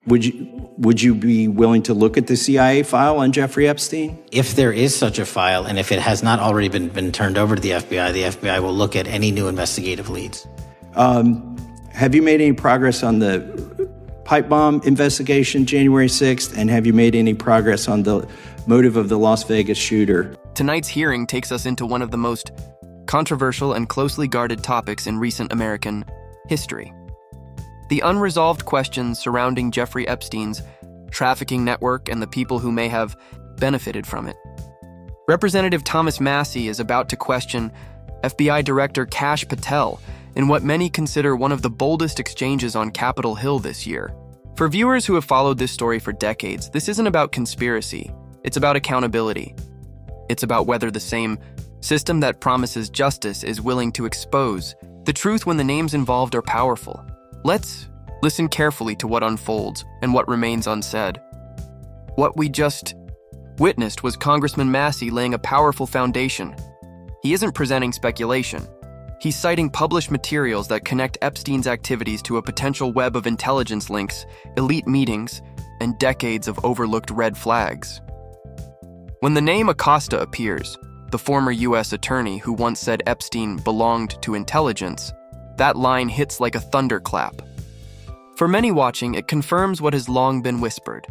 Would you be willing to look at the CIA file on Jeffrey Epstein? If there is such a file, and if it has not already been turned over to the FBI will look at any new investigative leads. Have you made any progress on the pipe bomb investigation January 6th? And have you made any progress on the motive of the Las Vegas shooter? Tonight's hearing takes us into one of the most controversial and closely guarded topics in recent American history. The unresolved questions surrounding Jeffrey Epstein's trafficking network and the people who may have benefited from it. Representative Thomas Massie is about to question FBI Director Kash Patel in what many consider one of the boldest exchanges on Capitol Hill this year. For viewers who have followed this story for decades, this isn't about conspiracy. It's about accountability. It's about whether the same system that promises justice is willing to expose the truth when the names involved are powerful. Let's listen carefully to what unfolds and what remains unsaid. What we just witnessed was Congressman Massie laying a powerful foundation. He isn't presenting speculation. He's citing published materials that connect Epstein's activities to a potential web of intelligence links, elite meetings, and decades of overlooked red flags. When the name Acosta appears, the former U.S. attorney who once said Epstein belonged to intelligence, that line hits like a thunderclap. For many watching, it confirms what has long been whispered,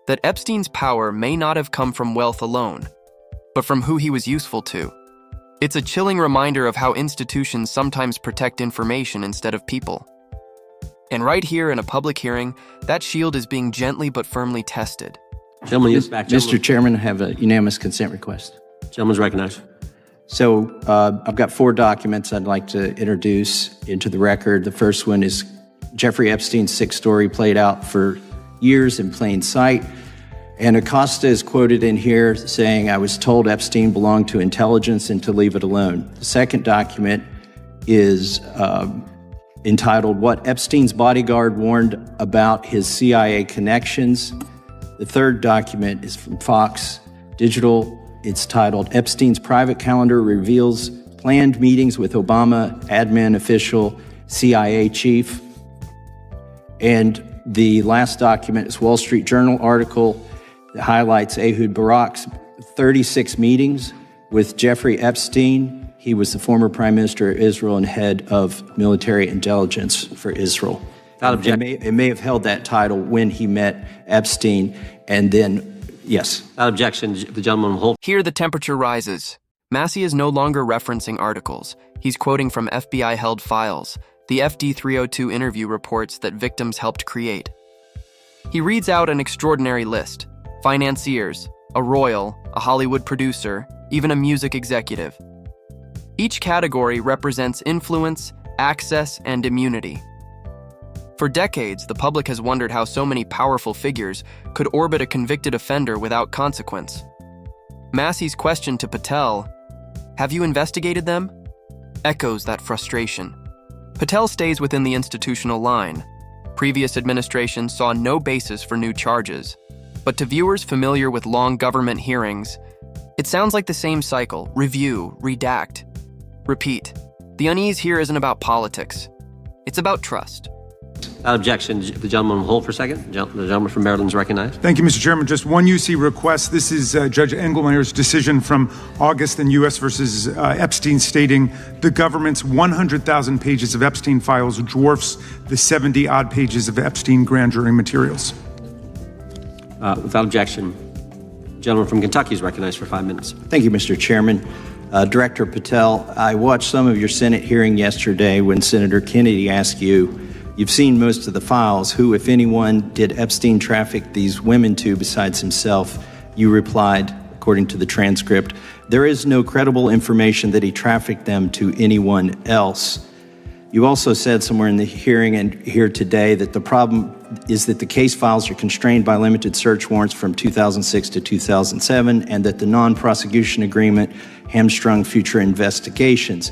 that Epstein's power may not have come from wealth alone, but from who he was useful to. It's a chilling reminder of how institutions sometimes protect information instead of people. And right here in a public hearing, that shield is being gently but firmly tested. Gentleman, yes, back. Mr. Chairman, I have a unanimous consent request. Gentleman's recognized. So I've got 4 documents I'd like to introduce into the record. The first one is Jeffrey Epstein's 6 story played out for years in plain sight. And Acosta is quoted in here saying, "I was told Epstein belonged to intelligence and to leave it alone." The second document is entitled, "What Epstein's Bodyguard Warned About His CIA Connections." The third document is from Fox Digital. It's titled, "Epstein's Private Calendar Reveals Planned Meetings with Obama Admin Official CIA Chief." And the last document is Wall Street Journal article that highlights Ehud Barak's 36 meetings with Jeffrey Epstein. He was the former Prime Minister of Israel and head of military intelligence for Israel. It may have held that title when he met Epstein, and then yes. Without objection, the gentleman will hold. Here the temperature rises. Massie is no longer referencing articles. He's quoting from FBI-held files. The FD 302 interview reports that victims helped create. He reads out an extraordinary list. Financiers, a royal, a Hollywood producer, even a music executive. Each category represents influence, access, and immunity. For decades, the public has wondered how so many powerful figures could orbit a convicted offender without consequence. Massie's question to Patel, "Have you investigated them?" echoes that frustration. Patel stays within the institutional line. Previous administrations saw no basis for new charges. But to viewers familiar with long government hearings, it sounds like the same cycle: review, redact, repeat. The unease here isn't about politics. It's about trust. Without objection, the gentleman will hold for a second. The gentleman from Maryland is recognized. Thank you, Mr. Chairman. Just one UC request. This is Judge Engelmeyer's decision from August in U.S. versus Epstein, stating the government's 100,000 pages of Epstein files dwarfs the 70-odd pages of Epstein grand jury materials. Without objection, the gentleman from Kentucky is recognized for 5 minutes. Thank you, Mr. Chairman. Director Patel, I watched some of your Senate hearing yesterday when Senator Kennedy asked you, "You've seen most of the files. Who, if anyone, did Epstein traffic these women to besides himself?" You replied, according to the transcript, "There is no credible information that he trafficked them to anyone else." You also said somewhere in the hearing and here today that the problem is that the case files are constrained by limited search warrants from 2006 to 2007 and that the non-prosecution agreement hamstrung future investigations.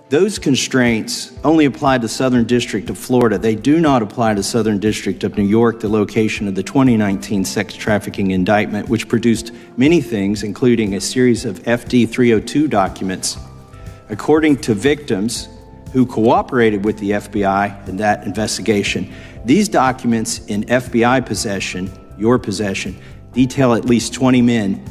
Those constraints only apply to Southern District of Florida. They do not apply to Southern District of New York, the location of the 2019 sex trafficking indictment, which produced many things, including a series of FD 302 documents. According to victims, who cooperated with the FBI in that investigation. These documents in FBI possession, your possession, detail at least 20 men,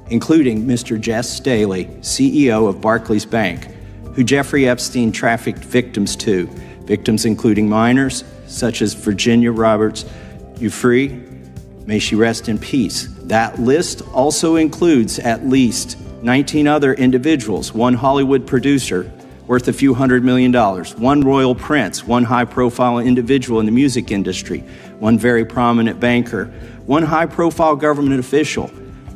including Mr. Jess Staley, CEO of Barclays Bank, who Jeffrey Epstein trafficked victims to, victims including minors, such as Virginia Roberts Giuffre, may she rest in peace. That list also includes at least 19 other individuals, one Hollywood producer worth a few $100 million, one royal prince, one high-profile individual in the music industry, one very prominent banker, one high-profile government official,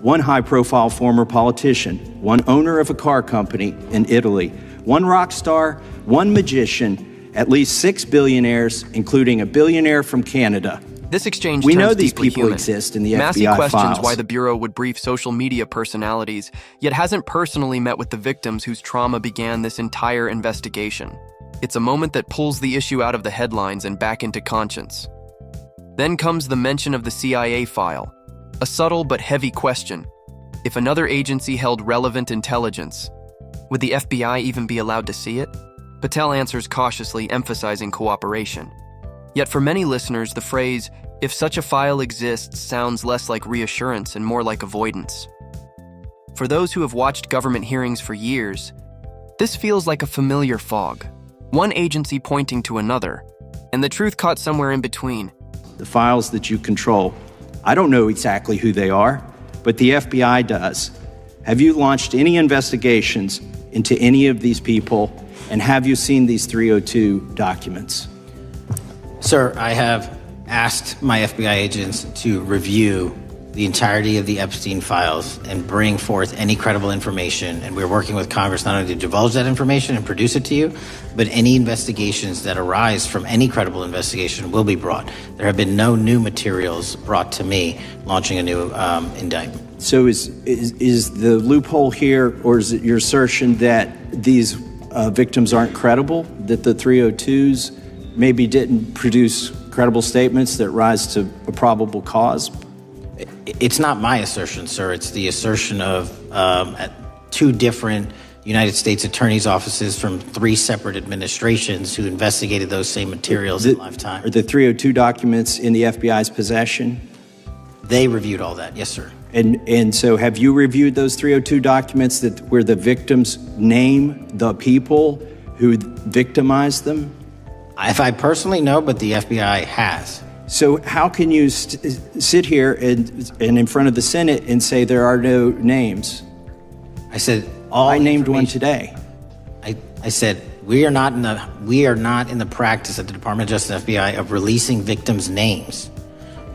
one high-profile former politician, one owner of a car company in Italy, one rock star, one magician, at least 6 billionaires, including a billionaire from Canada. This exchange We know turns these deeply people human. exist in the Massie FBI questions files. why the Bureau would brief social media personalities, yet hasn't personally met with the victims whose trauma began this entire investigation. It's a moment that pulls the issue out of the headlines and back into conscience. Then comes the mention of the CIA file, a subtle but heavy question. If another agency held relevant intelligence, would the FBI even be allowed to see it? Patel answers cautiously, emphasizing cooperation. Yet for many listeners, the phrase, "if such a file exists," sounds less like reassurance and more like avoidance. For those who have watched government hearings for years, this feels like a familiar fog, one agency pointing to another, and the truth caught somewhere in between. The files that you control, I don't know exactly who they are, but the FBI does. Have you launched any investigations into any of these people, and have you seen these 302 documents? Sir, I have asked my FBI agents to review the entirety of the Epstein files and bring forth any credible information. And we're working with Congress not only to divulge that information and produce it to you, but any investigations that arise from any credible investigation will be brought. There have been no new materials brought to me launching a new indictment. So is the loophole here, or is it your assertion that these victims aren't credible, that the 302s maybe didn't produce credible statements that rise to a probable cause? It's not my assertion, sir. It's the assertion of two different United States attorneys' offices from 3 separate administrations who investigated those same materials in lifetime. Are the 302 documents in the FBI's possession? They reviewed all that, yes, sir. And so have you reviewed those 302 documents where the victims name the people who victimized them? If I personally know, but the FBI has. So how can you sit here and in front of the Senate and say there are no names? I said all. I named one today. I said we are not in the practice at the Department of Justice and FBI of releasing victims' names.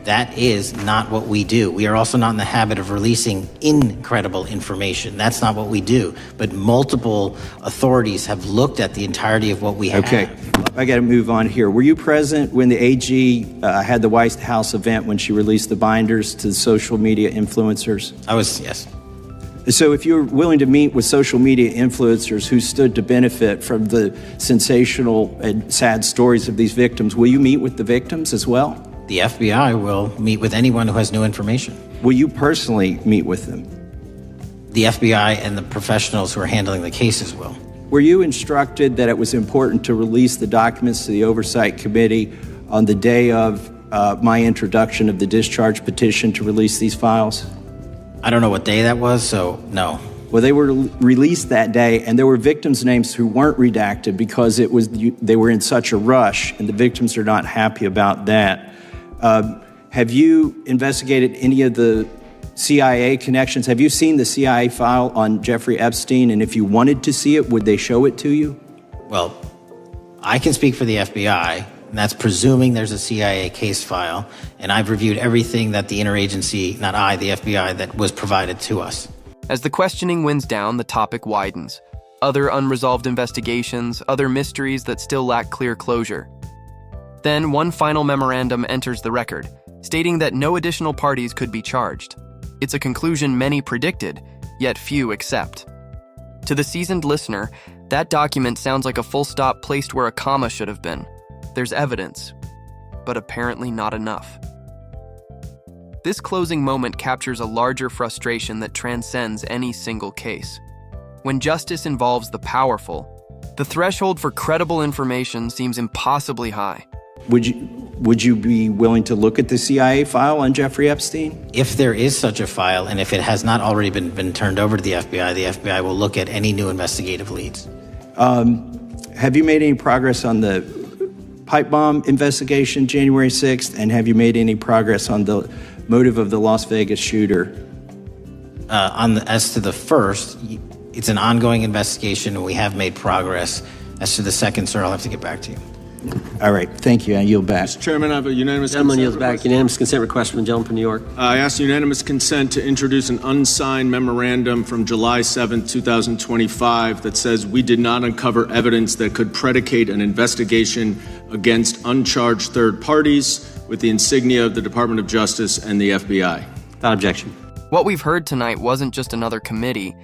That is not what we do. We are also not in the habit of releasing incredible information. That's not what we do. But multiple authorities have looked at the entirety of what we have. Okay, I got to move on here. Were you present when the AG had the White House event when she released the binders to social media influencers? I was, yes. So if you're willing to meet with social media influencers who stood to benefit from the sensational and sad stories of these victims, will you meet with the victims as well? The FBI will meet with anyone who has new information. Will you personally meet with them? The FBI and the professionals who are handling the cases will. Were you instructed that it was important to release the documents to the Oversight Committee on the day of my introduction of the discharge petition to release these files? I don't know what day that was, so no. Well, they were released that day, and there were victims' names who weren't redacted because they were in such a rush, and the victims are not happy about that. Have you investigated any of the CIA connections? Have you seen the CIA file on Jeffrey Epstein? And if you wanted to see it, would they show it to you? Well, I can speak for the FBI, and that's presuming there's a CIA case file. And I've reviewed everything that the interagency, not I, the FBI, that was provided to us. As the questioning winds down, the topic widens. Other unresolved investigations, other mysteries that still lack clear closure. Then one final memorandum enters the record, stating that no additional parties could be charged. It's a conclusion many predicted, yet few accept. To the seasoned listener, that document sounds like a full stop placed where a comma should have been. There's evidence, but apparently not enough. This closing moment captures a larger frustration that transcends any single case. When justice involves the powerful, The threshold for credible information seems impossibly high. Would you be willing to look at the CIA file on Jeffrey Epstein? If there is such a file, and if it has not already been turned over to the FBI will look at any new investigative leads. Have you made any progress on the pipe bomb investigation January 6th? And have you made any progress on the motive of the Las Vegas shooter? As to the first, it's an ongoing investigation, and we have made progress. As to the second, sir, I'll have to get back to you. All right, thank you. I yield back. Mr. Chairman, I have a unanimous Gentleman consent yields back. request. Unanimous consent request from the gentleman from New York. I ask unanimous consent to introduce an unsigned memorandum from July 7, 2025 that says we did not uncover evidence that could predicate an investigation against uncharged third parties with the insignia of the Department of Justice and the FBI. Without objection. What we've heard tonight wasn't just another committee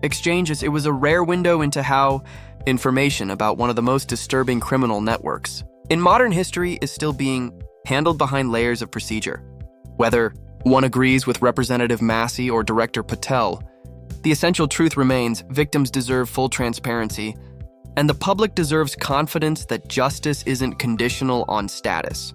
exchanges, it was a rare window into how information about one of the most disturbing criminal networks in modern history is still being handled behind layers of procedure. Whether one agrees with Representative Massie or Director Patel, the essential truth remains victims deserve full transparency, and the public deserves confidence that justice isn't conditional on status.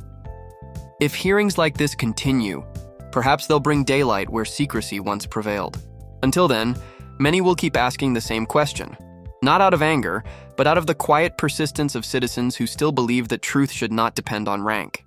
If hearings like this continue, perhaps they'll bring daylight where secrecy once prevailed. Until then, many will keep asking the same question. Not out of anger, but out of the quiet persistence of citizens who still believe that truth should not depend on rank.